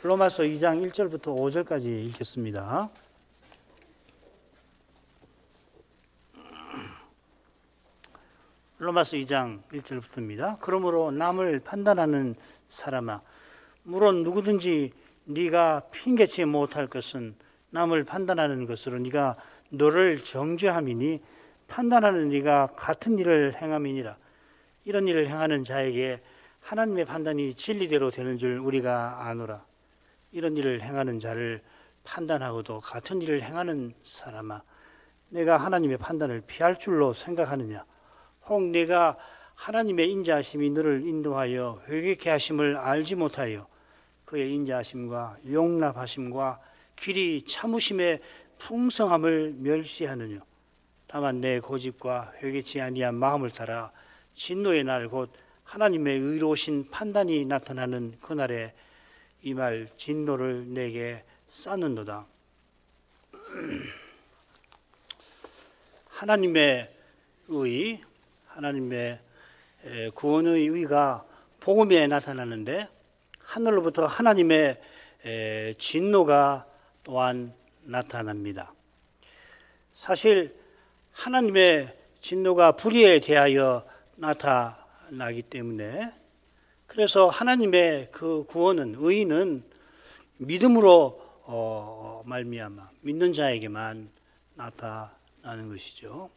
로마서 2장 1절부터 5절까지 읽겠습니다. 로마서 2장 1절부터입니다. 그러므로 남을 판단하는 사람아, 물론 누구든지 네가 핑계치 못할 것은 남을 판단하는 것으로 네가 너를 정죄함이니 판단하는 네가 같은 일을 행함이니라. 이런 일을 행하는 자에게 하나님의 판단이 진리대로 되는 줄 우리가 아노라. 이런 일을 행하는 자를 판단하고도 같은 일을 행하는 사람아, 내가 하나님의 판단을 피할 줄로 생각하느냐? 혹 내가 하나님의 인자하심이 너를 인도하여 회개케 하심을 알지 못하여 그의 인자하심과 용납하심과 길이 참으심의 풍성함을 멸시하느냐? 다만 내 고집과 회개치 아니한 마음을 따라 진노의 날 곧 하나님의 의로우신 판단이 나타나는 그날에 이 말 진노를 내게 쌓는도다. 하나님의 의, 하나님의 구원의 의가 복음에 나타나는데 하늘로부터 하나님의 진노가 또한 나타납니다. 사실 하나님의 진노가 불의에 대하여 나타나기 때문에, 그래서 하나님의 그 구원은, 의는 믿음으로 말미암아 믿는 자에게만 나타나는 것이죠.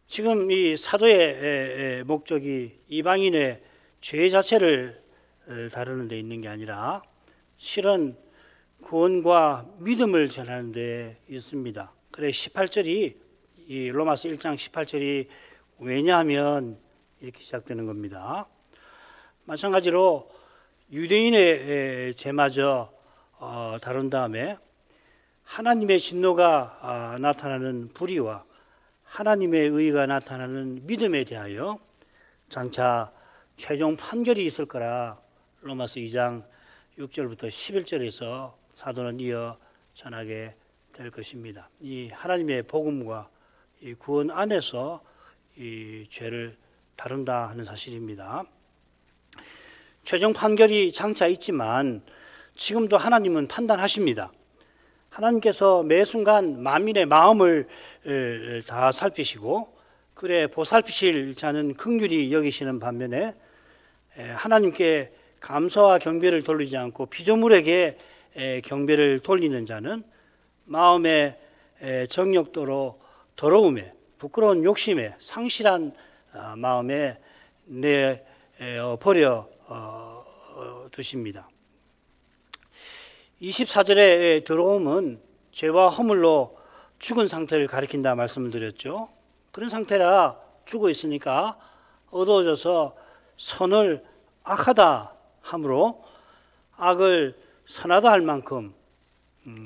지금 이 사도의 목적이 이방인의 죄 자체를 다루는 데 있는 게 아니라 실은 구원과 믿음을 전하는 데 있습니다. 그래 18절이, 이 로마서 1장 18절이 왜냐하면 이렇게 시작되는 겁니다. 마찬가지로 유대인의 죄마저 다룬 다음에 하나님의 진노가 나타나는 불의와 하나님의 의가 나타나는 믿음에 대하여 장차 최종 판결이 있을 거라 로마서 2장 6절부터 11절에서 사도는 이어 전하게 될 것입니다. 이 하나님의 복음과 이 구원 안에서 이 죄를 다룬다 하는 사실입니다. 최종 판결이 장차 있지만 지금도 하나님은 판단하십니다. 하나님께서 매 순간 만민의 마음을 다 살피시고 그래 보살피실 자는 긍휼히 여기시는 반면에 하나님께 감사와 경배를 돌리지 않고 피조물에게 경배를 돌리는 자는 마음의 정욕도로 더러움에, 부끄러운 욕심에, 상실한 마음에 내버려 두십니다. 24절의 더러움은 죄와 허물로 죽은 상태를 가리킨다 말씀을 드렸죠. 그런 상태라 죽어 있으니까 어두워져서 선을 악하다 함으로 악을 선하다 할 만큼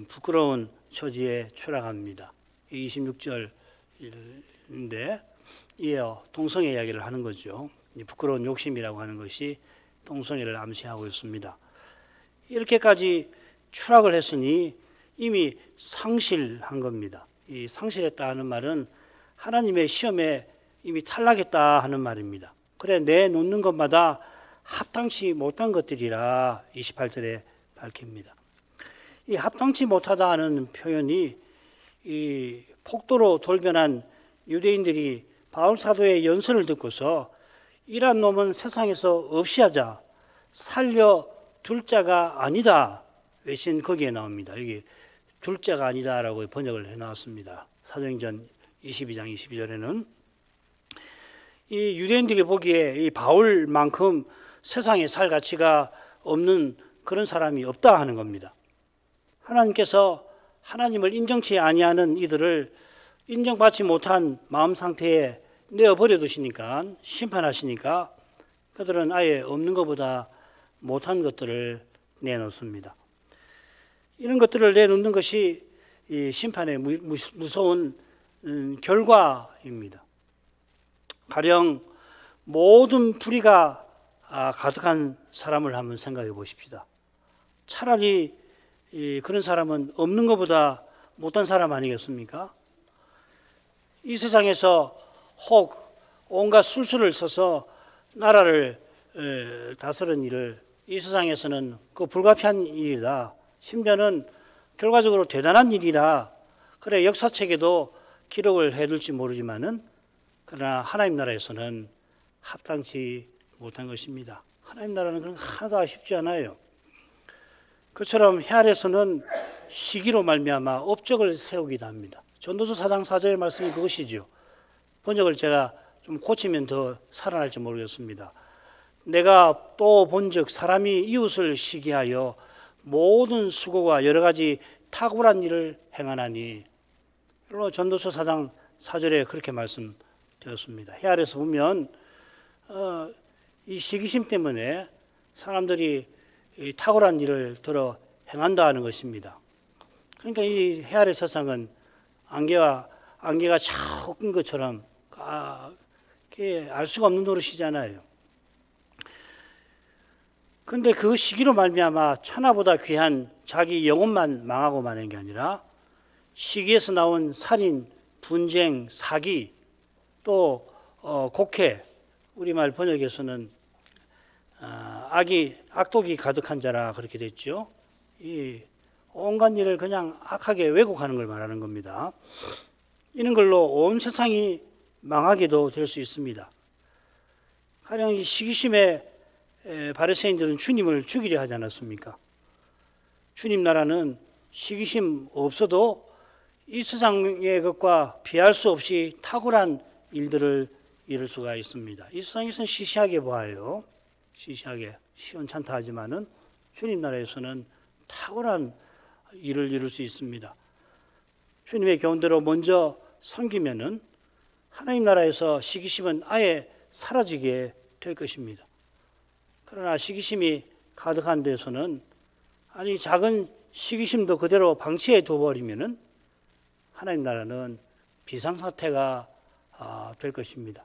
부끄러운 처지에 추락합니다. 26절인데 이어 동성애 이야기를 하는 거죠. 부끄러운 욕심이라고 하는 것이 동성애를 암시하고 있습니다. 이렇게까지 추락을 했으니 이미 상실한 겁니다. 이 상실했다 하는 말은 하나님의 시험에 이미 탈락했다 하는 말입니다. 그래 내놓는 것마다 합당치 못한 것들이라 28절에 밝힙니다. 이 합당치 못하다 하는 표현이 이 폭도로 돌변한 유대인들이 바울 사도의 연설을 듣고서 이런 놈은 세상에서 없이 하자, 살려둘 자가 아니다 외신 거기에 나옵니다. 여기 둘자가 아니다라고 번역을 해놨습니다. 사도행전 22장 22절에는 이 유대인들이 보기에 이 바울만큼 세상에 살 가치가 없는 그런 사람이 없다 하는 겁니다. 하나님께서 하나님을 인정치 아니하는 이들을 인정받지 못한 마음 상태에 내어버려 두시니까, 심판하시니까 그들은 아예 없는 것보다 못한 것들을 내놓습니다. 이런 것들을 내놓는 것이 이 심판의 무서운 결과입니다. 가령 모든 불의가 가득한 사람을 한번 생각해 보십시다. 차라리 그런 사람은 없는 것보다 못한 사람 아니겠습니까? 이 세상에서 혹 온갖 술수를 써서 나라를 다스린 일을 이 세상에서는 그 불가피한 일이다. 심지어는 결과적으로 대단한 일이라 그래 역사책에도 기록을 해둘지 모르지만은 그러나 하나님 나라에서는 합당치 못한 것입니다. 하나님 나라는 그런 거 하나도 아쉽지 않아요. 그처럼 해 아래서는 시기로 말미암아 업적을 세우기도 합니다. 전도서 4장 4절의 말씀이 그것이죠. 번역을 제가 좀 고치면 더 살아날지 모르겠습니다. 내가 또 본즉 사람이 이웃을 시기하여 모든 수고와 여러 가지 탁월한 일을 행하나니. 전도서 4장 4절에 그렇게 말씀드렸습니다. 해 아래서 보면 이 시기심 때문에 사람들이 이 탁월한 일을 들어 행한다 하는 것입니다. 그러니까 이 해 아래 세상은 안개가 쫙 낀 것처럼 알 수가 없는 노릇이잖아요. 그런데 그 시기로 말미암아 천하보다 귀한 자기 영혼만 망하고 마는 게 아니라 시기에서 나온 살인, 분쟁, 사기, 또 곡해, 우리말 번역에서는 악독이 가득한 자라 그렇게 됐죠. 이 온갖 일을 그냥 악하게 왜곡하는 걸 말하는 겁니다. 이런 걸로 온 세상이 망하게도 될 수 있습니다. 가령 이 시기심에 바리새인들은 주님을 죽이려 하지 않았습니까? 주님 나라는 시기심 없어도 이 세상의 것과 비할 수 없이 탁월한 일들을 이룰 수가 있습니다. 이 세상에서는 시시하게 보아요. 시시하게 시원찮다 하지만은 주님 나라에서는 탁월한 일을 이룰 수 있습니다. 주님의 교훈대로 먼저 섬기면은 하나님 나라에서 시기심은 아예 사라지게 될 것입니다. 그러나 시기심이 가득한 데서는 작은 시기심도 그대로 방치해 둬버리면은 하나님 나라는 비상사태가 될 것입니다.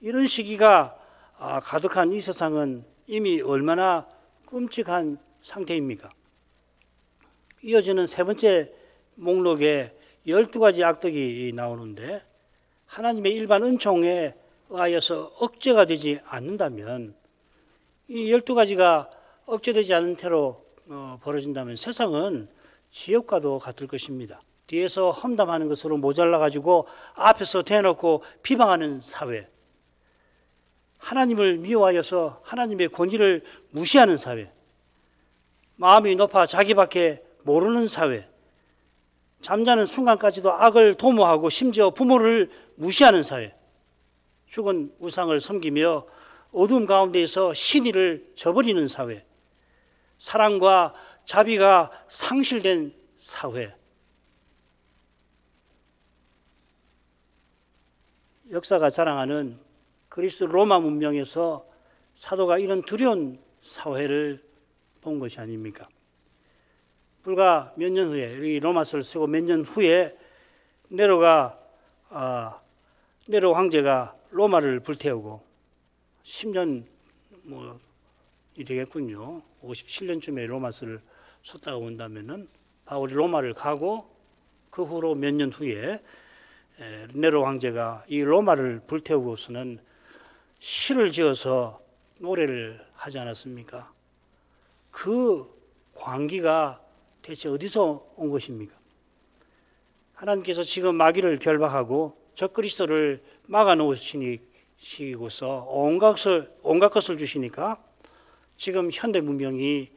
이런 시기가 가득한 이 세상은 이미 얼마나 끔찍한 상태입니까? 이어지는 세 번째 목록에 12가지 악덕이 나오는데 하나님의 일반 은총에 의하여서 억제가 되지 않는다면 이 12가지가 억제되지 않은 채로 벌어진다면 세상은 지옥과도 같을 것입니다. 뒤에서 험담하는 것으로 모자라가지고 앞에서 대놓고 비방하는 사회, 하나님을 미워하여서 하나님의 권위를 무시하는 사회, 마음이 높아 자기밖에 모르는 사회, 잠자는 순간까지도 악을 도모하고 심지어 부모를 무시하는 사회, 죽은 우상을 섬기며 어두움 가운데에서 신의를 저버리는 사회, 사랑과 자비가 상실된 사회. 역사가 자랑하는 그리스 로마 문명에서 사도가 이런 두려운 사회를 본 것이 아닙니까? 불과 몇 년 후에, 이 로마서를 쓰고 몇 년 후에 네로 황제가 로마를 불태우고 10년 되겠군요. 57년쯤에 로마서를 썼다가 온다면은 바울이 로마를 가고 그 후로 몇 년 후에 네로 황제가 이 로마를 불태우고서는 시를 지어서 노래를 하지 않았습니까? 그 광기가 대체 어디서 온 것입니까? 하나님께서 지금 마귀를 결박하고 적그리스도를 막아 놓으시고서 온갖 것을 주시니까 지금 현대 문명이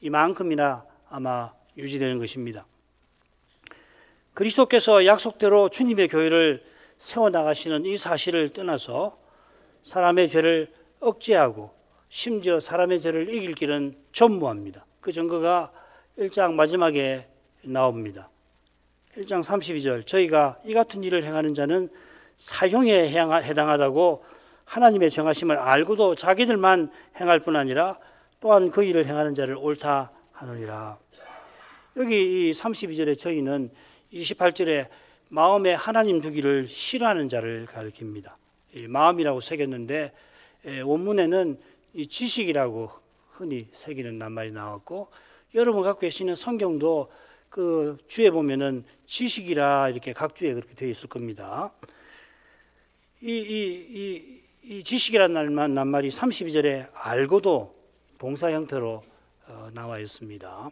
이만큼이나 아마 유지되는 것입니다. 그리스도께서 약속대로 주님의 교회를 세워나가시는 이 사실을 떠나서 사람의 죄를 억제하고 심지어 사람의 죄를 이길 길은 전무합니다. 그 증거가 1장 마지막에 나옵니다. 1장 32절, 저희가 이 같은 일을 행하는 자는 사형에 해당하다고 하나님의 정하심을 알고도 자기들만 행할 뿐 아니라 또한 그 일을 행하는 자를 옳다 하느니라. 여기 이 32절에 저희는 28절에 마음에 하나님 두기를 싫어하는 자를 가리킵니다. 마음이라고 새겼는데 원문에는 이 지식이라고 흔히 새기는 낱말이 나왔고, 여러분 갖고 계시는 성경도 그 주에 보면은 지식이라 이렇게 각 주에 그렇게 되어 있을 겁니다. 이 지식이라는 낱말이 32절에 알고도 동사 형태로 나와 있습니다.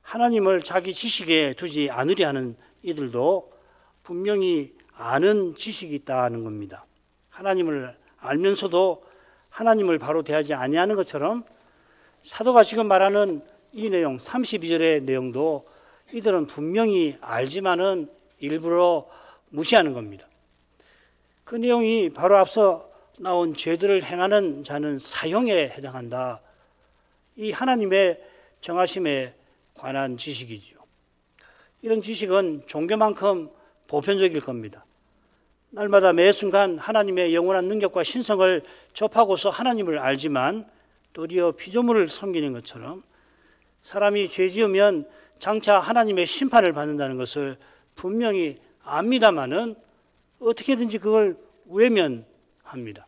하나님을 자기 지식에 두지 않으려 하는 이들도 분명히 아는 지식이 있다는 겁니다. 하나님을 알면서도 하나님을 바로 대하지 아니하는 것처럼 사도가 지금 말하는 이 내용 32절의 내용도 이들은 분명히 알지만은 일부러 무시하는 겁니다. 그 내용이 바로 앞서 나온 죄들을 행하는 자는 사형에 해당한다. 이 하나님의 정하심에 관한 지식이죠. 이런 지식은 종교만큼 보편적일 겁니다. 날마다 매 순간 하나님의 영원한 능력과 신성을 접하고서 하나님을 알지만 도리어 피조물을 섬기는 것처럼 사람이 죄 지으면 장차 하나님의 심판을 받는다는 것을 분명히 압니다마는 어떻게든지 그걸 외면합니다.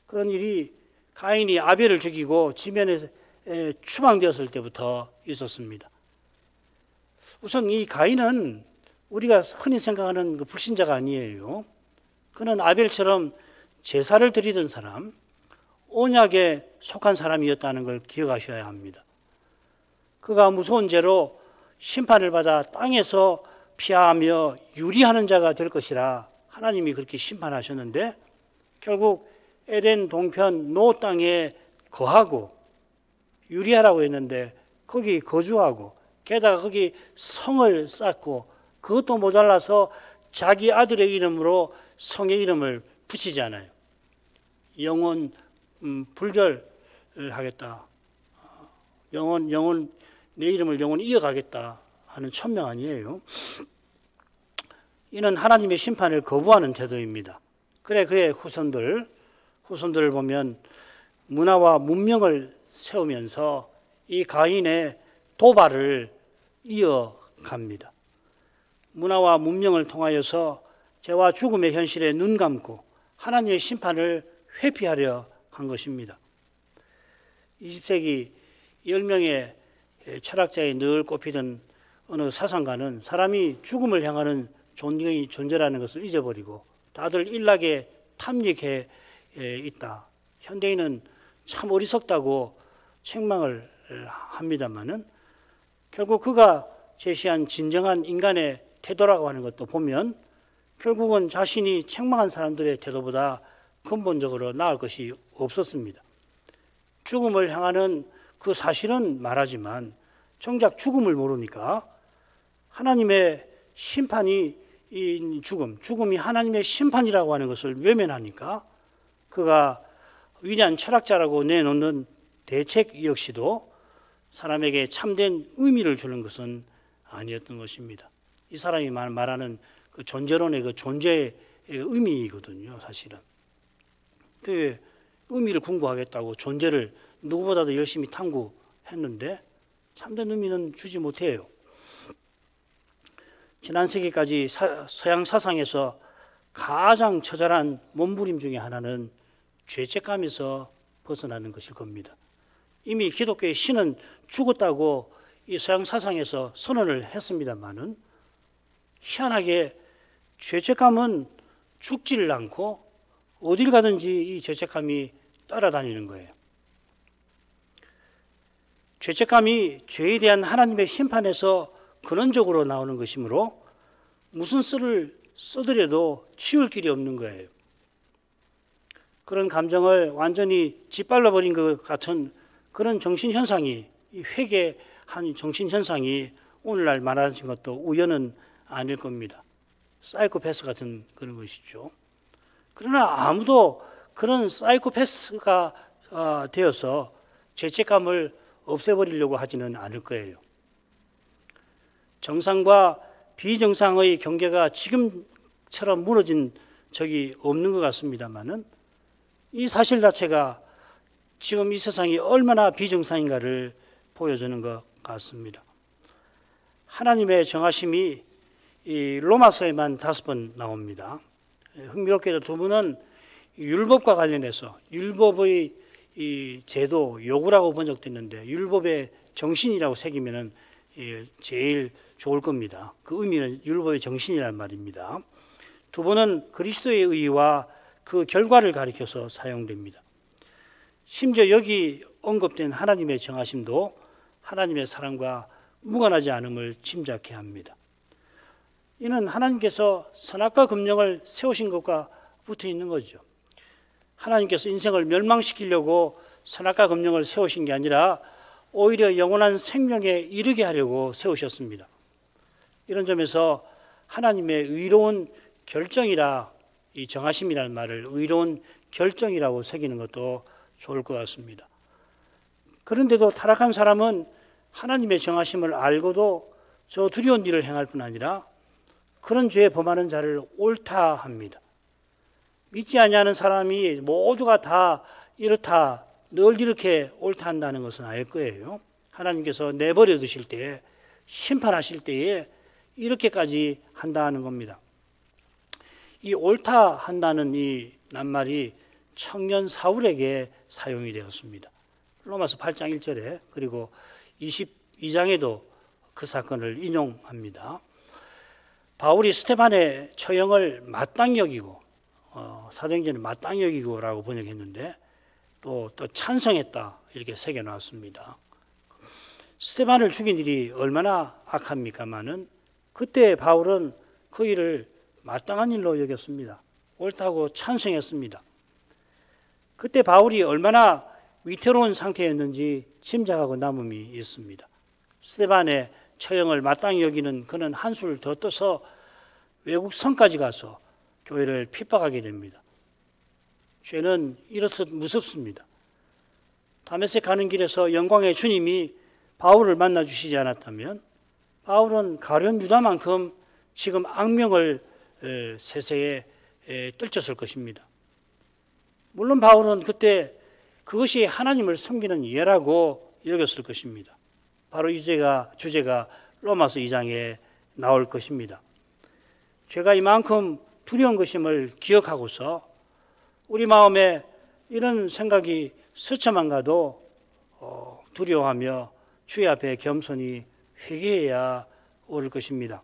그런 일이 가인이 아벨을 죽이고 지면에 추방되었을 때부터 있었습니다. 우선 이 가인은 우리가 흔히 생각하는 그 불신자가 아니에요. 그는 아벨처럼 제사를 드리던 사람, 언약에 속한 사람이었다는 걸 기억하셔야 합니다. 그가 무서운 죄로 심판을 받아 땅에서 피하며 유리하는 자가 될 것이라 하나님이 그렇게 심판하셨는데 결국 에덴 동편 노 땅에 거하고 유리하라고 했는데 거기 거주하고 게다가 거기 성을 쌓고 그것도 모자라서 자기 아들의 이름으로 성의 이름을 붙이잖아요. 영원 불멸을 하겠다. 영원 내 이름을 영원히 이어가겠다 하는 천명 아니에요. 이는 하나님의 심판을 거부하는 태도입니다. 그래 그의 후손들을 보면 문화와 문명을 세우면서 이 가인의 도발을 이어갑니다. 문화와 문명을 통하여서 죄와 죽음의 현실에 눈 감고 하나님의 심판을 회피하려 한 것입니다. 20세기 10명의 철학자에 늘 꼽히던 어느 사상가는 사람이 죽음을 향하는 존재라는 것을 잊어버리고 다들 일락에 탐닉해 있다. 현대인은 참 어리석다고 책망을 합니다마는 결국 그가 제시한 진정한 인간의 태도라고 하는 것도 보면 결국은 자신이 책망한 사람들의 태도보다 근본적으로 나을 것이 없었습니다. 죽음을 향하는 그 사실은 말하지만 정작 죽음을 모르니까 하나님의 심판이 죽음이 하나님의 심판이라고 하는 것을 외면하니까 그가 위대한 철학자라고 내놓는 대책 역시도 사람에게 참된 의미를 주는 것은 아니었던 것입니다. 이 사람이 말하는 그 존재론의 그 존재의 의미이거든요, 사실은. 그 의미를 궁구하겠다고 존재를 누구보다도 열심히 탐구했는데 참된 의미는 주지 못해요. 지난 세기까지 서양 사상에서 가장 처절한 몸부림 중에 하나는 죄책감에서 벗어나는 것일 겁니다. 이미 기독교의 신은 죽었다고 이 서양 사상에서 선언을 했습니다마는 희한하게 죄책감은 죽지를 않고 어딜 가든지 이 죄책감이 따라다니는 거예요. 죄책감이 죄에 대한 하나님의 심판에서 근원적으로 나오는 것이므로 무슨 수를 써더라도 치울 길이 없는 거예요. 그런 감정을 완전히 짓밟아 버린 것 같은 그런 정신현상이, 회개한 정신현상이 오늘날 말하신 것도 우연은 아닐 겁니다. 사이코패스 같은 그런 것이죠. 그러나 아무도 그런 사이코패스가 되어서 죄책감을 없애버리려고 하지는 않을 거예요. 정상과 비정상의 경계가 지금처럼 무너진 적이 없는 것 같습니다만은 이 사실 자체가 지금 이 세상이 얼마나 비정상인가를 보여주는 것 같습니다. 하나님의 정하심이 이 로마서에만 5번 나옵니다. 흥미롭게도 두 분은 율법과 관련해서 율법의 이 제도, 요구라고 번역됐는데 율법의 정신이라고 새기면은 제일 좋을 겁니다. 그 의미는 율법의 정신이란 말입니다. 두 번은 그리스도의 의와 그 결과를 가리켜서 사용됩니다. 심지어 여기 언급된 하나님의 정하심도 하나님의 사랑과 무관하지 않음을 짐작해야 합니다. 이는 하나님께서 선악과 금령을 세우신 것과 붙어 있는 거죠. 하나님께서 인생을 멸망시키려고 선악과 금령을 세우신 게 아니라 오히려 영원한 생명에 이르게 하려고 세우셨습니다. 이런 점에서 하나님의 의로운 결정이라, 이 정하심이라는 말을 의로운 결정이라고 새기는 것도 좋을 것 같습니다. 그런데도 타락한 사람은 하나님의 정하심을 알고도 저 두려운 일을 행할 뿐 아니라 그런 죄에 범하는 자를 옳다 합니다. 믿지 아니하는 사람이 모두가 다 이렇다, 늘 이렇게 옳다 한다는 것은 아닐 거예요. 하나님께서 내버려 두실 때에, 심판하실 때에 이렇게까지 한다는 겁니다. 이 옳다 한다는 이 낱말이 청년 사울에게 사용이 되었습니다. 로마서 8장 1절에 그리고 22장에도 그 사건을 인용합니다. 바울이 스데반의 처형을 마땅히 여기고, 사도행전에 마땅히 여기고라고 번역했는데 또 찬성했다 이렇게 새겨놨습니다. 스데반을 죽인 일이 얼마나 악합니까마는 그때 바울은 그 일을 마땅한 일로 여겼습니다. 옳다고 찬성했습니다. 그때 바울이 얼마나 위태로운 상태였는지 짐작하고 남음이 있습니다. 스데반의 처형을 마땅히 여기는 그는 한술 더 떠서 외국 성까지 가서 교회를 핍박하게 됩니다. 죄는 이렇듯 무섭습니다. 다메섹 가는 길에서 영광의 주님이 바울을 만나 주시지 않았다면 바울은 가룟 유다만큼 지금 악명을 세세에 떨쳤을 것입니다. 물론 바울은 그때 그것이 하나님을 섬기는 예라고 여겼을 것입니다. 바로 이 주제가 로마서 2장에 나올 것입니다. 죄가 이만큼 두려운 것임을 기억하고서 우리 마음에 이런 생각이 스쳐만 가도 두려워하며 주의 앞에 겸손히 회개해야 올 것입니다.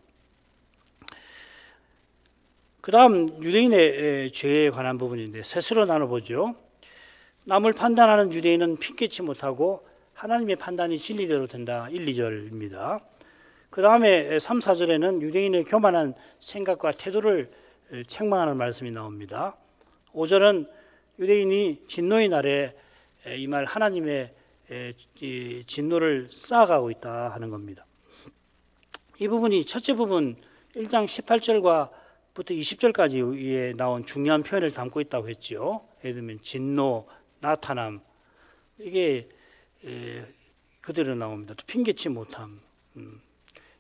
그 다음 유대인의 죄에 관한 부분인데 셋으로 나눠보죠. 남을 판단하는 유대인은 핑계치 못하고 하나님의 판단이 진리대로 된다. 1, 2절입니다. 그 다음에 3, 4절에는 유대인의 교만한 생각과 태도를 책망하는 말씀이 나옵니다. 5절은 유대인이 진노의 날에 이 말 하나님의 진노를 쌓아가고 있다 하는 겁니다. 이 부분이 첫째 부분 1장 18절과 부터 20절까지에 나온 중요한 표현을 담고 있다고 했죠. 예를 들면 진노, 나타남, 이게 그대로 나옵니다. 또 핑계치 못함.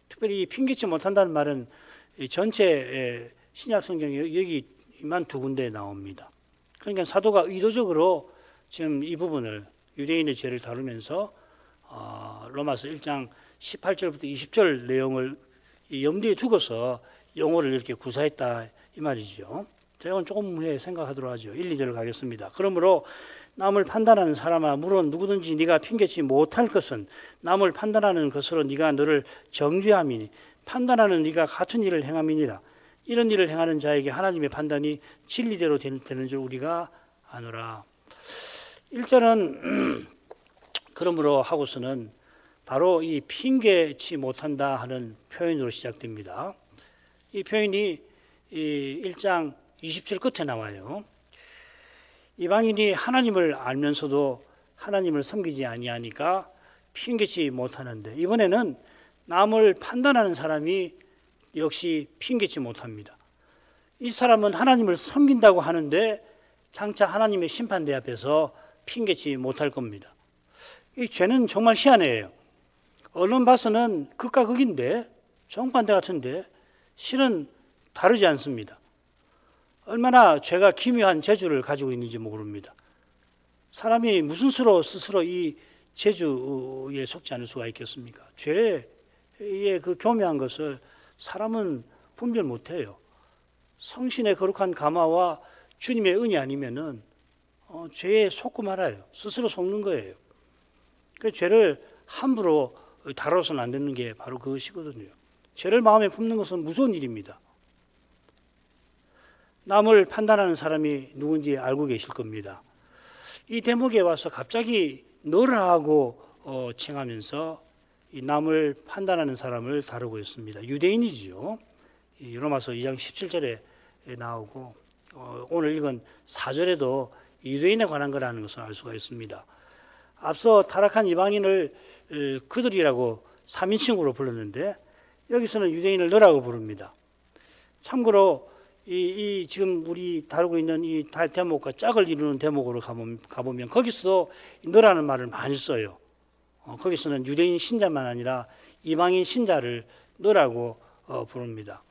특별히 핑계치 못한다는 말은 전체 신약 성경에 여기만 두 군데에 나옵니다. 그러니까 사도가 의도적으로 지금 이 부분을 유대인의 죄를 다루면서 로마서 1장 18절부터 20절 내용을 염두에 두고서 용어를 이렇게 구사했다 이 말이죠. 제가 조금 후에 생각하도록 하죠. 1, 2절 가겠습니다. 그러므로 남을 판단하는 사람아, 물론 누구든지 네가 핑계치 못할 것은 남을 판단하는 것으로 네가 너를 정죄함이니 판단하는 네가 같은 일을 행함이니라. 이런 일을 행하는 자에게 하나님의 판단이 진리대로 되는 줄 우리가 아노라. 1절은 그러므로 하고서는 바로 이 핑계치 못한다 하는 표현으로 시작됩니다. 이 표현이 1장 20절 끝에 나와요. 이방인이 하나님을 알면서도 하나님을 섬기지 아니하니까 핑계치 못하는데, 이번에는 남을 판단하는 사람이 역시 핑계치 못합니다. 이 사람은 하나님을 섬긴다고 하는데 장차 하나님의 심판대 앞에서 핑계치 못할 겁니다. 이 죄는 정말 희한해요. 언론 봐서는 극과 극인데, 정반대 같은데 실은 다르지 않습니다. 얼마나 죄가 기묘한 재주를 가지고 있는지 모릅니다. 사람이 무슨 수로 스스로 이 재주에 속지 않을 수가 있겠습니까? 죄의 그 교묘한 것을 사람은 분별 못해요. 성신의 거룩한 감화와 주님의 은이 아니면은 죄에 속고 말아요. 스스로 속는 거예요. 그 죄를 함부로 다뤄서는 안 되는 게 바로 그것이거든요. 죄를 마음에 품는 것은 무서운 일입니다. 남을 판단하는 사람이 누군지 알고 계실 겁니다. 이 대목에 와서 갑자기 너라고 칭하면서 이 남을 판단하는 사람을 다루고 있습니다. 유대인이지요. 이 로마서 2장 17절에 나오고 오늘 읽은 4절에도 유대인에 관한 거라는 것을 알 수가 있습니다. 앞서 타락한 이방인을 그들이라고 3인칭으로 불렀는데 여기서는 유대인을 너라고 부릅니다. 참고로 이 지금 우리 다루고 있는 이 대목과 짝을 이루는 대목으로 가보면 거기서 너라는 말을 많이 써요. 거기서는 유대인 신자만 아니라 이방인 신자를 너라고 부릅니다.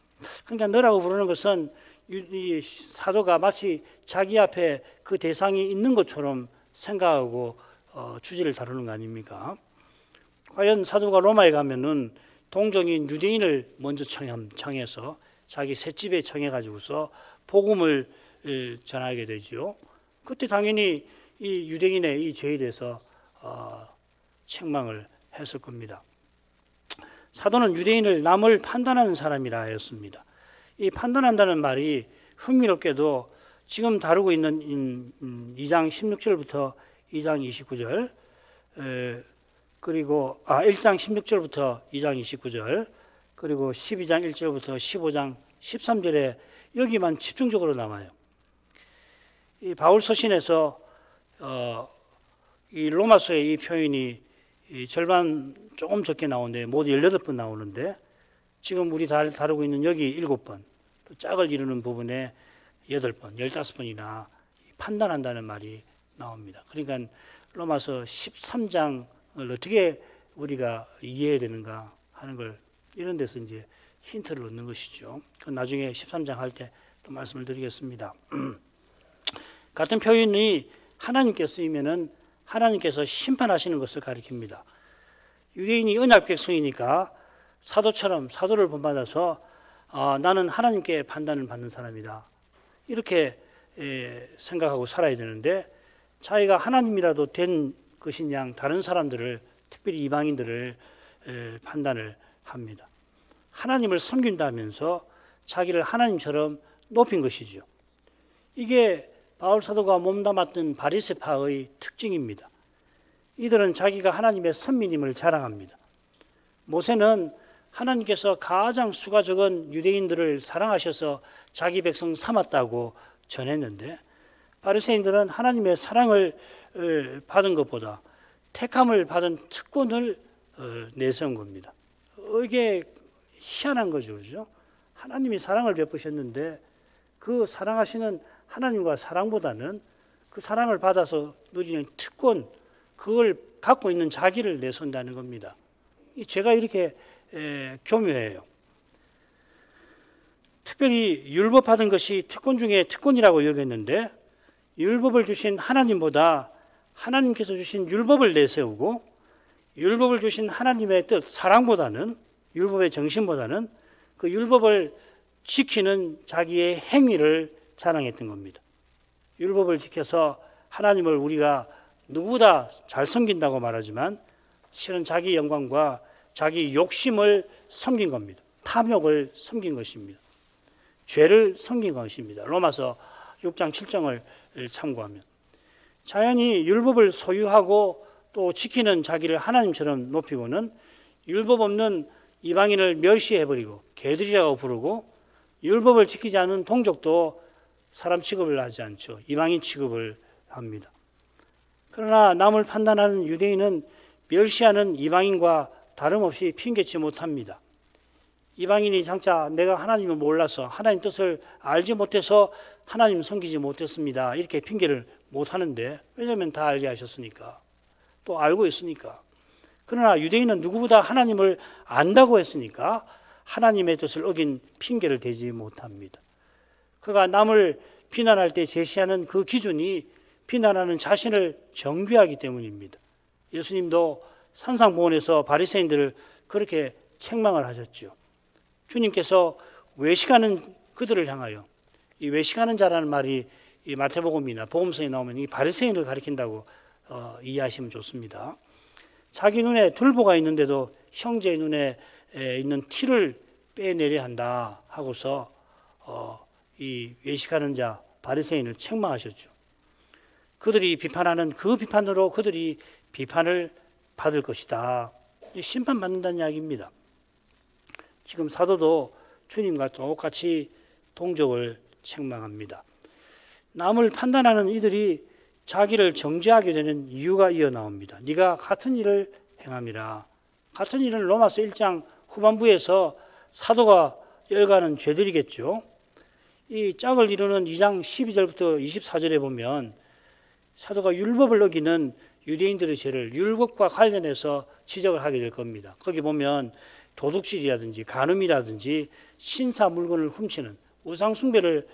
그러니까 너라고 부르는 것은 이 사도가 마치 자기 앞에 그 대상이 있는 것처럼 생각하고 주제를 다루는 거 아닙니까? 과연 사도가 로마에 가면은 동정인 유대인을 먼저 청해서 자기 셋집에 청해가지고서 복음을 전하게 되죠. 그때 당연히 이 유대인의 이 죄에 대해서 책망을 했을 겁니다. 사도는 유대인을 남을 판단하는 사람이라 하였습니다. 이 판단한다는 말이 흥미롭게도 지금 다루고 있는 2장 16절부터 2장 29절 그리고 1장 16절부터 2장 29절 그리고 12장 1절부터 15장 13절에 여기만 집중적으로 나와요. 이 바울 서신에서 이 로마서의 이 표현이 이 절반 조금 적게 나오는데 모두 18번 나오는데 지금 우리 다루고 있는 여기 7번 또 짝을 이루는 부분에 8번, 15번이나 판단한다는 말이 나옵니다. 그러니까 로마서 13장을 어떻게 우리가 이해해야 되는가 하는 걸 이런 데서 이제 힌트를 얻는 것이죠. 그건 나중에 13장 할 때 또 말씀을 드리겠습니다. 같은 표현이 하나님께 쓰이면은 하나님께서 심판하시는 것을 가리킵니다. 유대인이 언약 백성이니까 사도처럼 사도를 본받아서 나는 하나님께 판단을 받는 사람이다. 이렇게 생각하고 살아야 되는데 자기가 하나님이라도 된 것인 양 다른 사람들을 특별히 이방인들을 판단을 합니다. 하나님을 섬긴다면서 자기를 하나님처럼 높인 것이죠. 이게 바울 사도가 몸담았던 바리새파의 특징입니다. 이들은 자기가 하나님의 선민임을 자랑합니다. 모세는 하나님께서 가장 수가 적은 유대인들을 사랑하셔서 자기 백성 삼았다고 전했는데 바리새인들은 하나님의 사랑을 받은 것보다 택함을 받은 특권을 내세운 겁니다. 이게 희한한 거죠, 그죠? 하나님이 사랑을 베푸셨는데 그 사랑하시는 하나님과 사랑보다는 그 사랑을 받아서 누리는 특권, 그걸 갖고 있는 자기를 내세운다는 겁니다. 제가 이렇게 교묘해요. 특별히 율법 받은 것이 특권 중에 특권이라고 여겼는데 율법을 주신 하나님보다 하나님께서 주신 율법을 내세우고 율법을 주신 하나님의 뜻, 사랑보다는 율법의 정신보다는 그 율법을 지키는 자기의 행위를 자랑했던 겁니다. 율법을 지켜서 하나님을 우리가 누구보다 잘 섬긴다고 말하지만 실은 자기 영광과 자기 욕심을 섬긴 겁니다. 탐욕을 섬긴 것입니다. 죄를 섬긴 것입니다. 로마서 6장 7장을 참고하면 자연히 율법을 소유하고 또 지키는 자기를 하나님처럼 높이고는 율법 없는 이방인을 멸시해버리고 개들이라고 부르고 율법을 지키지 않은 동족도 사람 취급을 하지 않죠. 이방인 취급을 합니다. 그러나 남을 판단하는 유대인은 멸시하는 이방인과 다름없이 핑계치 못합니다. 이방인이 장차 내가 하나님을 몰라서 하나님 뜻을 알지 못해서 하나님 섬기지 못했습니다. 이렇게 핑계를 못하는데 왜냐하면 다 알게 하셨으니까 또 알고 있으니까. 그러나 유대인은 누구보다 하나님을 안다고 했으니까 하나님의 뜻을 어긴 핑계를 대지 못합니다. 그가 남을 비난할 때 제시하는 그 기준이 비난하는 자신을 정죄하기 때문입니다. 예수님도 산상보원에서 바리새인들을 그렇게 책망을 하셨죠. 주님께서 외식하는 그들을 향하여 이 외식하는 자라는 말이 이 마태복음이나 복음서에 나오면 이 바리새인을 가리킨다고 이해하시면 좋습니다. 자기 눈에 들보가 있는데도 형제의 눈에 있는 티를 빼내려 한다 하고서 이 외식하는 자 바리새인을 책망하셨죠. 그들이 비판하는 그 비판으로 그들이 비판을 받을 것이다. 심판받는다는 이야기입니다. 지금 사도도 주님과 똑같이 동족을 책망합니다. 남을 판단하는 이들이 자기를 정죄하게 되는 이유가 이어 나옵니다. 네가 같은 일을 행함이라. 같은 일은 로마서 1장 후반부에서 사도가 열거하는 죄들이겠죠. 이 짝을 이루는 2장 12절부터 24절에 보면 사도가 율법을 어기는 유대인들의 죄를 율법과 관련해서 지적을 하게 될 겁니다. 거기 보면 도둑질이라든지 간음이라든지 신사 물건을 훔치는 우상 숭배를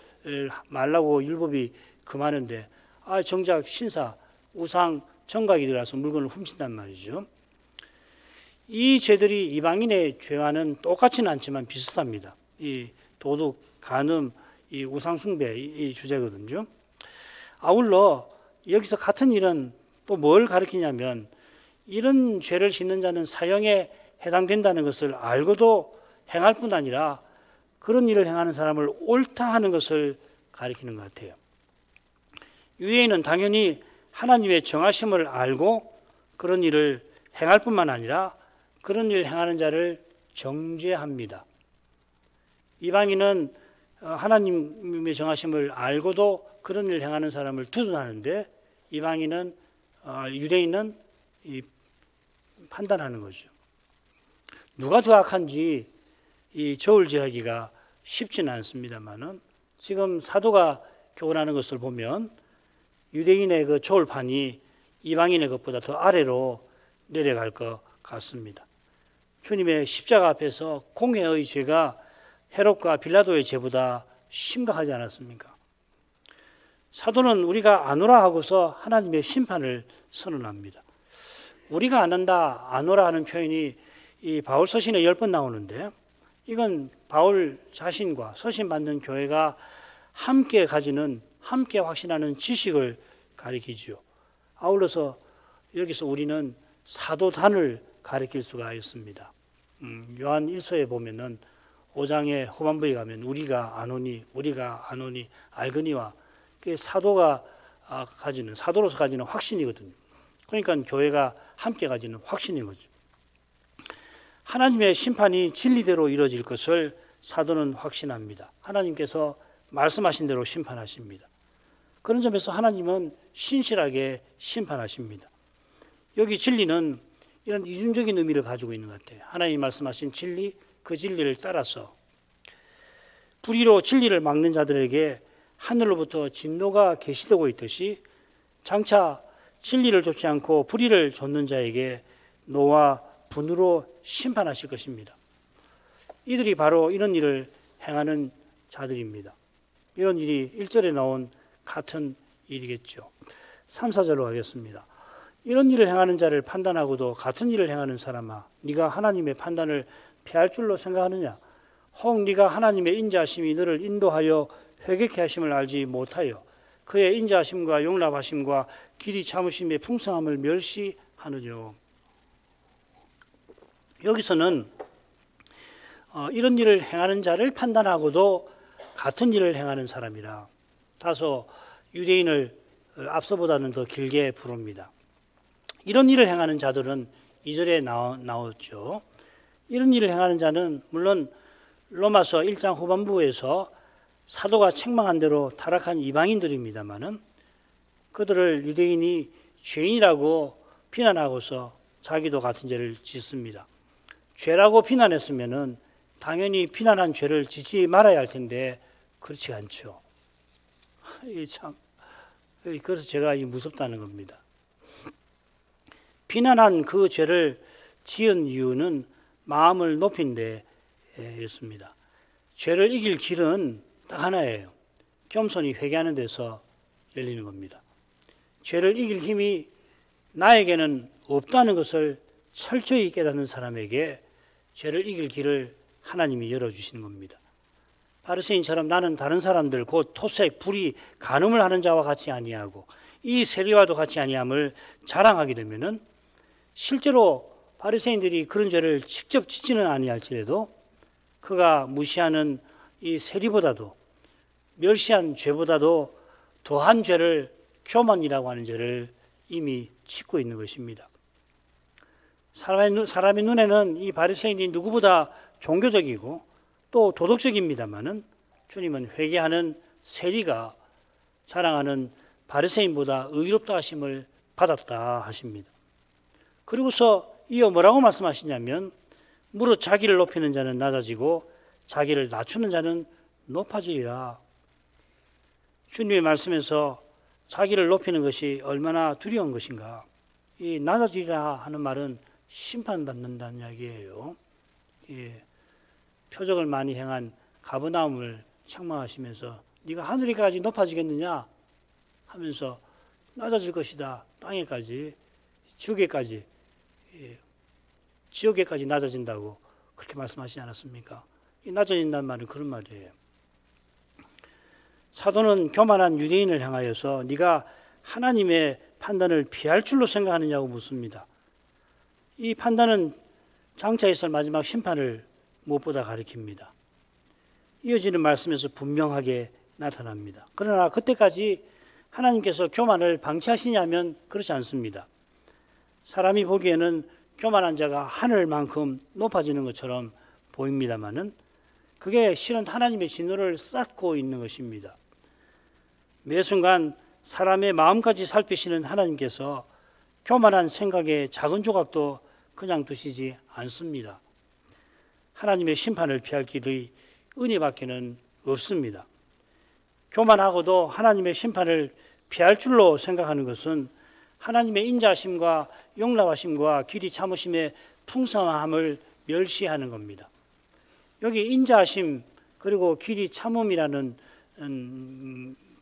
말라고 율법이 금하는데 정작 신사 우상 정각이 들어서 물건을 훔친단 말이죠. 이 죄들이 이방인의 죄와는 똑같지는 않지만 비슷합니다. 이 도둑, 간음, 이 우상 숭배 이 주제거든요. 아울러 여기서 같은 일은 또 뭘 가리키냐면 이런 죄를 짓는 자는 사형에 해당된다는 것을 알고도 행할 뿐 아니라 그런 일을 행하는 사람을 옳다 하는 것을 가리키는 것 같아요. 유대인은 당연히 하나님의 정하심을 알고 그런 일을 행할 뿐만 아니라 그런 일을 행하는 자를 정죄합니다. 이방인은 하나님의 정하심을 알고도 그런 일을 행하는 사람을 두둔하는데 유대인은 판단하는 거죠. 누가 더 악한지 저울질하기가 쉽지는 않습니다만은 지금 사도가 교훈하는 것을 보면 유대인의 그 저울판이 이방인의 것보다 더 아래로 내려갈 것 같습니다. 주님의 십자가 앞에서 공회의 죄가 헤롯과 빌라도의 죄보다 심각하지 않았습니까? 사도는 우리가 안 오라 하고서 하나님의 심판을 선언합니다. 우리가 안 한다, 안 오라 하는 표현이 이 바울 서신에 10번 나오는데 이건 바울 자신과 서신 받는 교회가 함께 확신하는 지식을 가리키죠. 아울러서 여기서 우리는 사도단을 가리킬 수가 있습니다. 요한 1서에 보면은 5장의 후반부에 가면 우리가 안 오니 알거니와 그게 사도로서 가지는 확신이거든요. 그러니까 교회가 함께 가지는 확신인 거죠. 하나님의 심판이 진리대로 이루어질 것을 사도는 확신합니다. 하나님께서 말씀하신 대로 심판하십니다. 그런 점에서 하나님은 신실하게 심판하십니다. 여기 진리는 이런 이중적인 의미를 가지고 있는 것 같아요. 하나님이 말씀하신 진리, 그 진리를 따라서 불의로 진리를 막는 자들에게 하늘로부터 진노가 계시되고 있듯이 장차 진리를 좇지 않고 불의를 좇는 자에게 노와 분으로 심판하실 것입니다. 이들이 바로 이런 일을 행하는 자들입니다. 이런 일이 1절에 나온 같은 일이겠죠. 3, 4절로 가겠습니다. 이런 일을 행하는 자를 판단하고도 같은 일을 행하는 사람아, 네가 하나님의 판단을 피할 줄로 생각하느냐? 혹 네가 하나님의 인자하심이 너를 인도하여 회개케 하심을 알지 못하여 그의 인자하심과 용납하심과 길이 참으심의 풍성함을 멸시하느뇨. 여기서는 이런 일을 행하는 자를 판단하고도 같은 일을 행하는 사람이라 다소 유대인을 앞서보다는 더 길게 부릅니다. 이런 일을 행하는 자들은 2절에 나오죠. 이런 일을 행하는 자는 물론 로마서 1장 후반부에서 사도가 책망한 대로 타락한 이방인들입니다마는 그들을 유대인이 죄인이라고 비난하고서 자기도 같은 죄를 짓습니다. 죄라고 비난했으면은 당연히 비난한 죄를 짓지 말아야 할 텐데 그렇지 않죠. 그래서 제가 무섭다는 겁니다. 비난한 그 죄를 지은 이유는 마음을 높인 데였습니다. 죄를 이길 길은 딱 하나예요. 겸손히 회개하는 데서 열리는 겁니다. 죄를 이길 힘이 나에게는 없다는 것을 철저히 깨닫는 사람에게 죄를 이길 길을 하나님이 열어주시는 겁니다. 바리새인처럼 나는 다른 사람들 곧 토색, 불의, 간음을 하는 자와 같이 아니하고 이 세리와도 같이 아니함을 자랑하게 되면은 실제로 바리새인들이 그런 죄를 직접 짓지는 아니할지라도 그가 무시하는 이 세리보다도 멸시한 죄보다도 더한 죄를 교만이라고 하는 죄를 이미 짓고 있는 것입니다. 사람의 눈에는 이 바리새인이 누구보다 종교적이고 또 도덕적입니다마는 주님은 회개하는 세리가 자랑하는 바리새인보다 의롭다 하심을 받았다 하십니다. 그리고서 이어 뭐라고 말씀하시냐면 무릇 자기를 높이는 자는 낮아지고 자기를 낮추는 자는 높아지리라. 주님의 말씀에서 자기를 높이는 것이 얼마나 두려운 것인가. 이 낮아지리라 하는 말은 심판받는다는 이야기예요. 표적을 많이 행한 가버나움을 책망하시면서 네가 하늘에까지 높아지겠느냐 하면서 낮아질 것이다. 땅에까지, 지옥에까지, 지옥에까지 낮아진다고 그렇게 말씀하시지 않았습니까? 이 낮아진다는 말은 그런 말이에요. 사도는 교만한 유대인을 향하여서 네가 하나님의 판단을 피할 줄로 생각하느냐고 묻습니다. 이 판단은 장차 있을 마지막 심판을 무엇보다 가리킵니다. 이어지는 말씀에서 분명하게 나타납니다. 그러나 그때까지 하나님께서 교만을 방치하시냐면 그렇지 않습니다. 사람이 보기에는 교만한 자가 하늘만큼 높아지는 것처럼 보입니다마는 그게 실은 하나님의 진노를 쌓고 있는 것입니다. 매 순간 사람의 마음까지 살피시는 하나님께서 교만한 생각의 작은 조각도 그냥 두시지 않습니다. 하나님의 심판을 피할 길의 은혜밖에는 없습니다. 교만하고도 하나님의 심판을 피할 줄로 생각하는 것은 하나님의 인자하심과 용납하심과 길이 참으심의 풍성함을 멸시하는 겁니다. 여기 인자하심 그리고 길이 참음이라는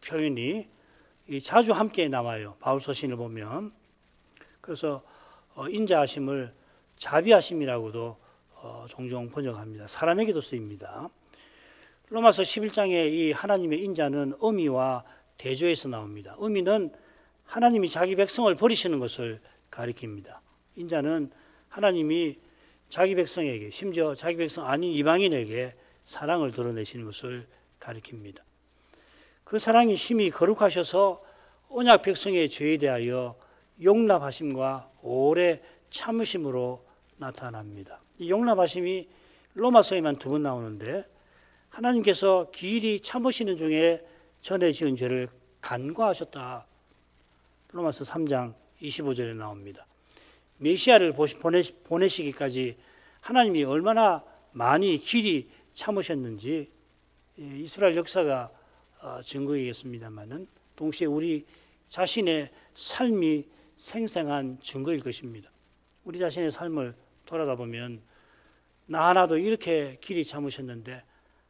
표현이 자주 함께 나와요. 바울 서신을 보면. 그래서 인자하심을 자비하심이라고도 종종 번역합니다. 사람에게도 쓰입니다. 로마서 11장에 이 하나님의 인자는 의미와 대조에서 나옵니다. 의미는 하나님이 자기 백성을 버리시는 것을 가리킵니다. 인자는 하나님이 자기 백성에게, 심지어 자기 백성 아닌 이방인에게 사랑을 드러내시는 것을 가리킵니다. 그 사랑이 심히 거룩하셔서 언약 백성의 죄에 대하여 용납하심과 오래 참으심으로 나타납니다. 이 용납하심이 로마서에만 2번 나오는데 하나님께서 길이 참으시는 중에 전에 지은 죄를 간과하셨다. 로마서 3장 25절에 나옵니다. 메시아를 보내시기까지 하나님이 얼마나 많이 길이 참으셨는지 이스라엘 역사가 증거이겠습니다마는 동시에 우리 자신의 삶이 생생한 증거일 것입니다. 우리 자신의 삶을 돌아다 보면 나 하나도 이렇게 길이 참으셨는데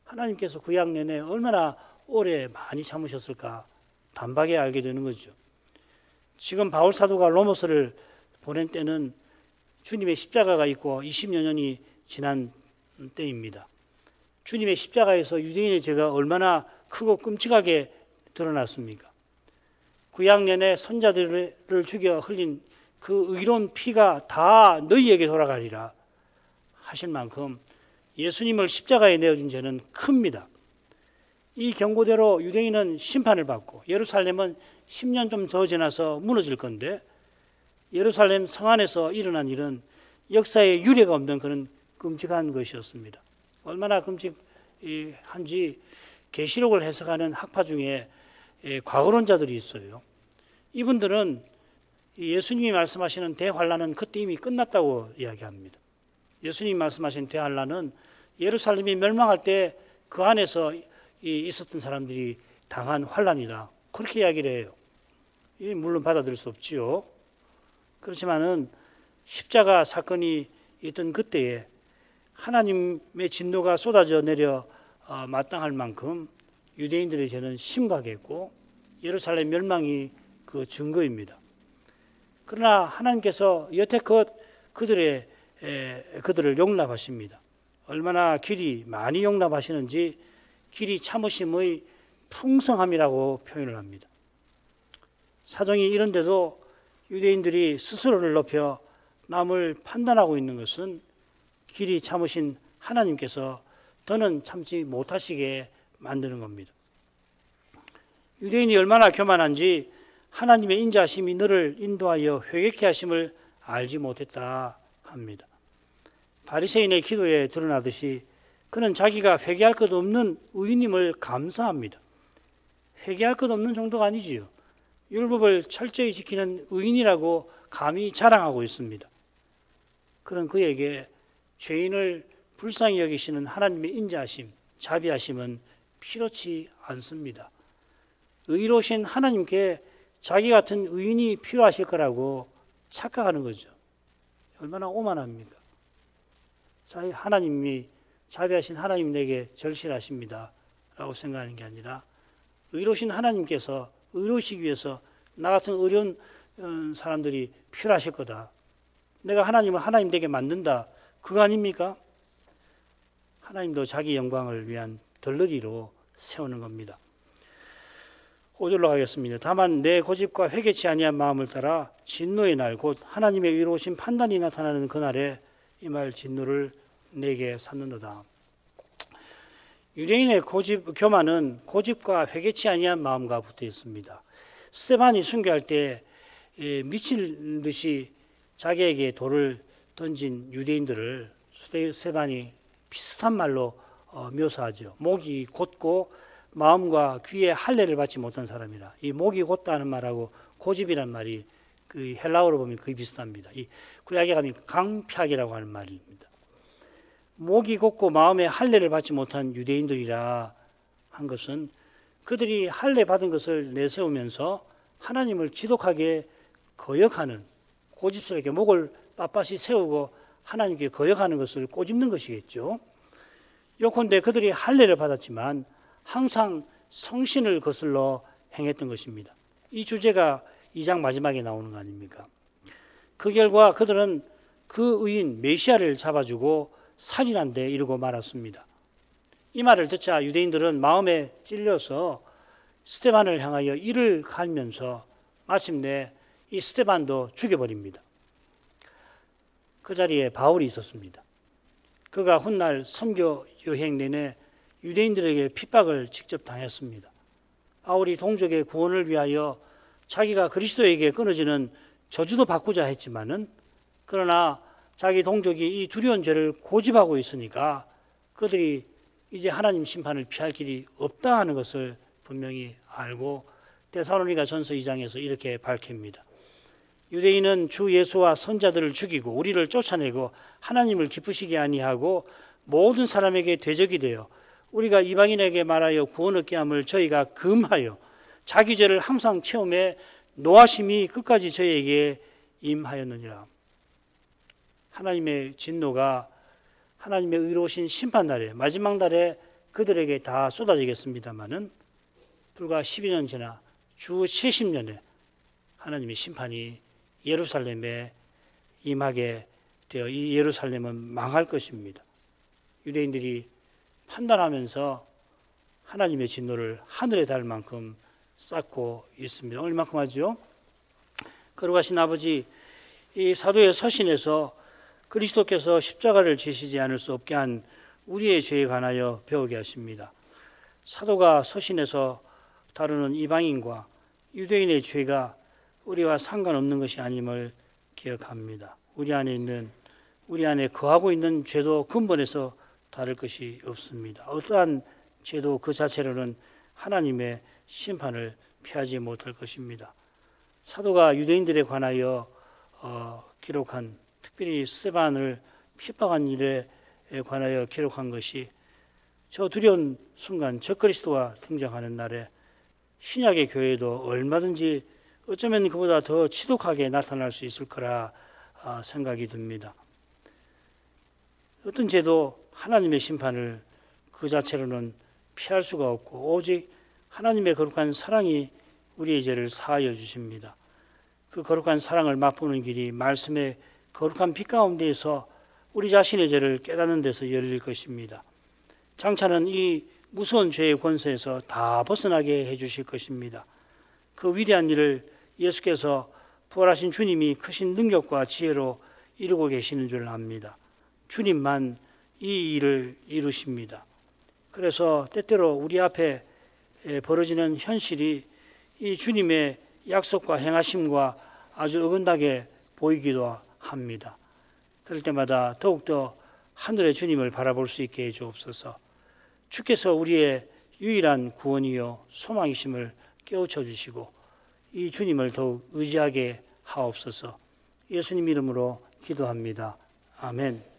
하나님께서 구약 내내 얼마나 오래 많이 참으셨을까 단박에 알게 되는 거죠. 지금 바울 사도가 로마서를 보낸 때는 주님의 십자가가 있고 20여 년이 지난 때입니다. 주님의 십자가에서 유대인의 죄가 얼마나 크고 끔찍하게 드러났습니까? 구약 내내 선자들을 죽여 흘린 그 의로운 피가 다 너희에게 돌아가리라 하실 만큼 예수님을 십자가에 내어준 죄는 큽니다. 이 경고대로 유대인은 심판을 받고 예루살렘은 10년 좀 더 지나서 무너질 건데 예루살렘 성 안에서 일어난 일은 역사에 유례가 없는 그런 끔찍한 것이었습니다. 얼마나 끔찍한지 계시록을 해석하는 학파 중에 과거론자들이 있어요. 이분들은 예수님이 말씀하시는 대환란은 그때 이미 끝났다고 이야기합니다. 예수님이 말씀하신 대환란은 예루살렘이 멸망할 때 그 안에서 있었던 사람들이 당한 환란이다. 그렇게 이야기를 해요. 물론 받아들일 수 없지요. 그렇지만은 십자가 사건이 있던 그때에 하나님의 진노가 쏟아져 내려 마땅할 만큼 유대인들의 죄는 심각했고 예루살렘 멸망이 그 증거입니다. 그러나 하나님께서 여태껏 그들을 용납하십니다. 얼마나 길이 많이 용납하시는지 길이 참으심의 풍성함이라고 표현을 합니다. 사정이 이런데도 유대인들이 스스로를 높여 남을 판단하고 있는 것은 길이 참으신 하나님께서 더는 참지 못하시게 만드는 겁니다. 유대인이 얼마나 교만한지 하나님의 인자하심이 너를 인도하여 회개케 하심을 알지 못했다 합니다. 바리새인의 기도에 드러나듯이 그는 자기가 회개할 것 없는 의인임을 감사합니다. 회개할 것 없는 정도가 아니지요. 율법을 철저히 지키는 의인이라고 감히 자랑하고 있습니다. 그런 그에게 죄인을 불쌍히 여기시는 하나님의 인자하심, 자비하심은 필요치 않습니다. 의로우신 하나님께 자기 같은 의인이 필요하실 거라고 착각하는 거죠. 얼마나 오만합니까? 하나님이 자비하신 하나님 내게 절실하십니다 라고 생각하는 게 아니라 의로우신 하나님께서 의로우시기 위해서 나 같은 어려운 사람들이 필요하실 거다. 내가 하나님을 하나님 되게 만든다. 그거 아닙니까? 하나님도 자기 영광을 위한 덜러리로 세우는 겁니다. 5절로 가겠습니다. 다만 내 고집과 회개치 아니한 마음을 따라 진노의 날 곧 하나님의 의로우신 판단이 나타나는 그날에 이 말 진노를 내게 샀는도다. 유대인의 교만은 고집과 회개치 아니한 마음과 붙어 있습니다. 스데반이 순교할 때 미칠 듯이 자기에게 돌을 던진 유대인들을 스데반이 비슷한 말로 묘사하죠. 목이 곧고 마음과 귀에 할례를 받지 못한 사람이라. 이 목이 곧다는 말하고 고집이란 말이 그 헬라어로 보면 거의 비슷합니다. 이 구약에 가면 강팍이라고 하는 말입니다. 목이 곧고 마음에 할례를 받지 못한 유대인들이라 한 것은 그들이 할례 받은 것을 내세우면서 하나님을 지독하게 거역하는, 고집스럽게 목을 빳빳이 세우고 하나님께 거역하는 것을 꼬집는 것이겠죠. 요컨대 그들이 할례를 받았지만 항상 성신을 거슬러 행했던 것입니다. 이 주제가 2장 마지막에 나오는 거 아닙니까? 그 결과 그들은 그 의인 메시아를 잡아주고 살인한 데 이르고 말았습니다. 이 말을 듣자 유대인들은 마음에 찔려서 스데반을 향하여 이를 갈면서 마침내 이 스데반도 죽여버립니다. 그 자리에 바울이 있었습니다. 그가 훗날 선교 여행 내내 유대인들에게 핍박을 직접 당했습니다. 바울이 동족의 구원을 위하여 자기가 그리스도에게 끊어지는 저주도 바꾸자 했지만은 그러나 자기 동족이 이 두려운 죄를 고집하고 있으니까 그들이 이제 하나님 심판을 피할 길이 없다 하는 것을 분명히 알고 데살로니가 전서 2장에서 이렇게 밝힙니다. 유대인은 주 예수와 선자들을 죽이고 우리를 쫓아내고 하나님을 기쁘시게 아니하고 모든 사람에게 대적이 되어 우리가 이방인에게 말하여 구원 얻게 함을 저희가 금하여 자기 죄를 항상 체험해 노하심이 끝까지 저희에게 임하였느니라. 하나님의 진노가 하나님의 의로우신 심판날에 마지막 날에 그들에게 다 쏟아지겠습니다마는 불과 12년 지나 주 70년에 하나님의 심판이 예루살렘에 임하게 되어 이 예루살렘은 망할 것입니다. 유대인들이 판단하면서 하나님의 진노를 하늘에 달 만큼 쌓고 있습니다. 얼마큼 하죠? 거룩하신 아버지, 이 사도의 서신에서 그리스도께서 십자가를 지시지 않을 수 없게 한 우리의 죄에 관하여 배우게 하십니다. 사도가 서신에서 다루는 이방인과 유대인의 죄가 우리와 상관없는 것이 아님을 기억합니다. 우리 안에 거하고 있는 죄도 근본에서 다를 것이 없습니다. 어떠한 죄도 그 자체로는 하나님의 심판을 피하지 못할 것입니다. 사도가 유대인들에 관하여 기록한, 특별히 스데반을 핍박한 일에 관하여 기록한 것이 저 두려운 순간 적그리스도가 등장하는 날에 신약의 교회도 얼마든지 어쩌면 그보다 더 지독하게 나타날 수 있을 거라 생각이 듭니다. 어떤 죄도 하나님의 심판을 그 자체로는 피할 수가 없고 오직 하나님의 거룩한 사랑이 우리의 죄를 사하여 주십니다. 그 거룩한 사랑을 맛보는 길이 말씀의 거룩한 빛 가운데에서 우리 자신의 죄를 깨닫는 데서 열릴 것입니다. 장차는 이 무서운 죄의 권세에서 다 벗어나게 해주실 것입니다. 그 위대한 일을 예수께서 부활하신 주님이 크신 능력과 지혜로 이루고 계시는 줄 압니다. 주님만 이 일을 이루십니다. 그래서 때때로 우리 앞에 벌어지는 현실이 이 주님의 약속과 행하심과 아주 어긋나게 보이기도 합니다. 그럴 때마다 더욱더 하늘의 주님을 바라볼 수 있게 해 주옵소서. 주께서 우리의 유일한 구원이요 소망이심을 깨우쳐 주시고 이 주님을 더욱 의지하게 하옵소서. 예수님 이름으로 기도합니다. 아멘.